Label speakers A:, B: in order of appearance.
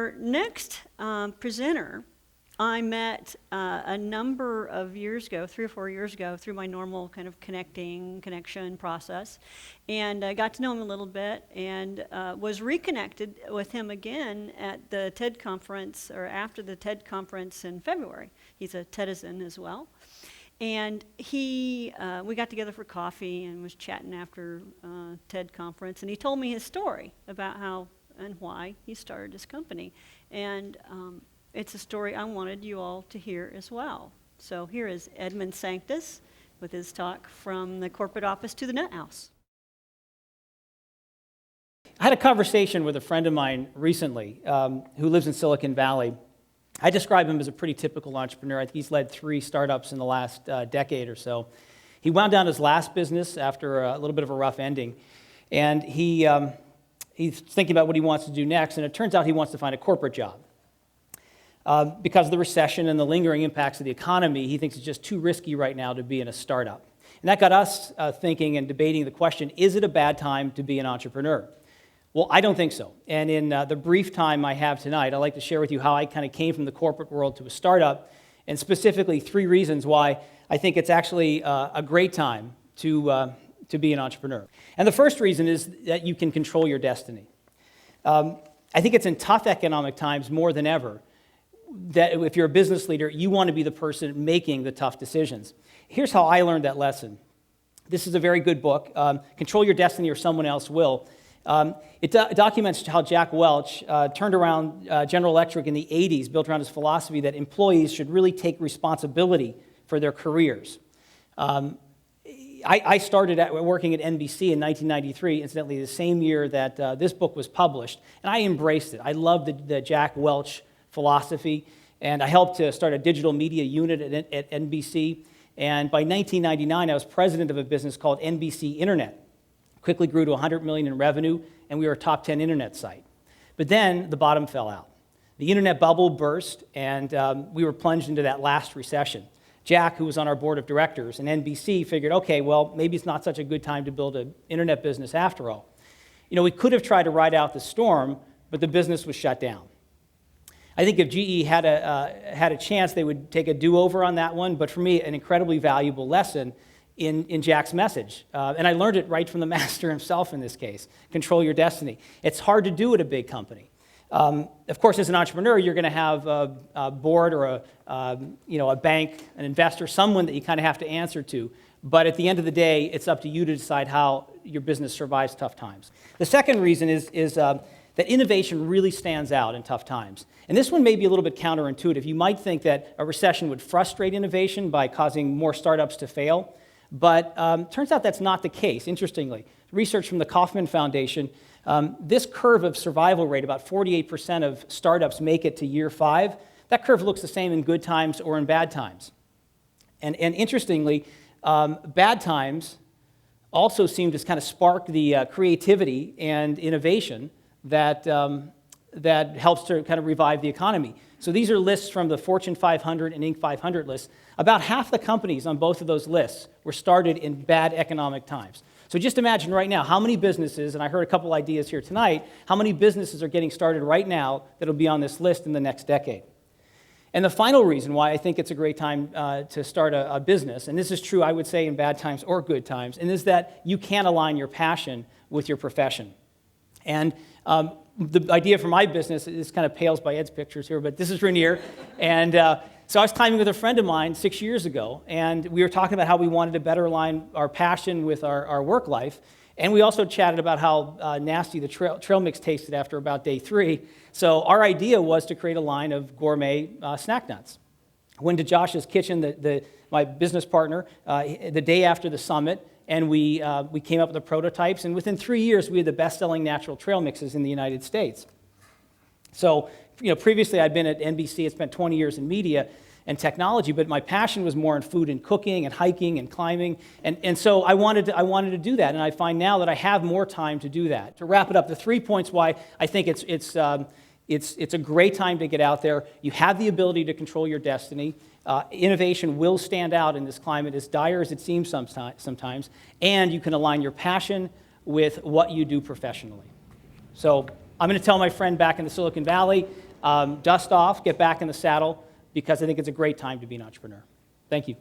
A: our next presenter, I met a number of years ago, 3 or 4 years ago, through my normal kind of connection process. And I got to know him a little bit and was reconnected with him again at the TED conference, or after the TED conference in February. He's a TEDizen as well. And we got together for coffee and was chatting after TED conference. And he told me his story about how and why he started his company. And it's a story I wanted you all to hear as well. So here is Edmond Sanctis with his talk from the corporate office to the nut house.
B: I had a conversation with a friend of mine recently who lives in Silicon Valley. I describe him as a pretty typical entrepreneur. I think he's led 3 startups in the last decade or so. He wound down his last business after a little bit of a rough ending. And he's thinking about what he wants to do next, and it turns out he wants to find a corporate job. Because of the recession and the lingering impacts of the economy, he thinks it's just too risky right now to be in a startup. And that got us thinking and debating the question, is it a bad time to be an entrepreneur? Well, I don't think so. And in the brief time I have tonight, I'd like to share with you how I kind of came from the corporate world to a startup, and specifically 3 reasons why I think it's actually a great time to be an entrepreneur. And the first reason is that you can control your destiny. I think it's in tough economic times more than ever that if you're a business leader, you want to be the person making the tough decisions. Here's how I learned that lesson. This is a very good book, Control Your Destiny or Someone Else Will. It documents how Jack Welch turned around General Electric in the 80s, built around his philosophy that employees should really take responsibility for their careers. I started working at NBC in 1993, incidentally, the same year that this book was published, and I embraced it. I loved the Jack Welch philosophy, and I helped to start a digital media unit at NBC, and by 1999, I was president of a business called NBC Internet. Quickly grew to $100 million in revenue, and we were a top 10 internet site. But then the bottom fell out. The internet bubble burst, and we were plunged into that last recession. Jack, who was on our board of directors, and NBC figured, okay, well, maybe it's not such a good time to build an internet business after all. You know, we could have tried to ride out the storm, but the business was shut down. I think if GE had a chance, they would take a do-over on that one, but for me, an incredibly valuable lesson in Jack's message. And I learned it right from the master himself in this case. Control your destiny. It's hard to do at a big company. Of course, as an entrepreneur, you're going to have a board or a bank, an investor, someone that you kind of have to answer to. But at the end of the day, it's up to you to decide how your business survives tough times. The second reason is that innovation really stands out in tough times. And this one may be a little bit counterintuitive. You might think that a recession would frustrate innovation by causing more startups to fail. But turns out that's not the case, interestingly. Research from the Kauffman Foundation, this curve of survival rate, about 48% of startups make it to year 5. That curve looks the same in good times or in bad times. And interestingly, bad times also seem to kind of spark the creativity and innovation that helps to kind of revive the economy. So these are lists from the Fortune 500 and Inc. 500 lists. About half the companies on both of those lists were started in bad economic times. So just imagine right now how many businesses, and I heard a couple ideas here tonight, how many businesses are getting started right now that will be on this list in the next decade. And the final reason why I think it's a great time to start a business, and this is true, I would say, in bad times or good times, and is that you can align your passion with your profession. And the idea for my business is kind of pales by Ed's pictures here, but this is Rainier. And so I was climbing with a friend of mine 6 years ago, and we were talking about how we wanted to better align our passion with our work life. And we also chatted about how nasty the trail mix tasted after about day 3. So our idea was to create a line of gourmet snack nuts. I went to Josh's kitchen, my business partner, the day after the summit, and we came up with the prototypes, and within 3 years, we had the best-selling natural trail mixes in the United States. So, previously I'd been at NBC, I spent 20 years in media and technology, but my passion was more in food and cooking and hiking and climbing, and so I wanted to do that, and I find now that I have more time to do that. To wrap it up, the 3 points why I think it's a great time to get out there. You have the ability to control your destiny. Innovation will stand out in this climate, as dire as it seems sometimes, and you can align your passion with what you do professionally. So I'm going to tell my friend back in the Silicon Valley, dust off, get back in the saddle, because I think it's a great time to be an entrepreneur. Thank you.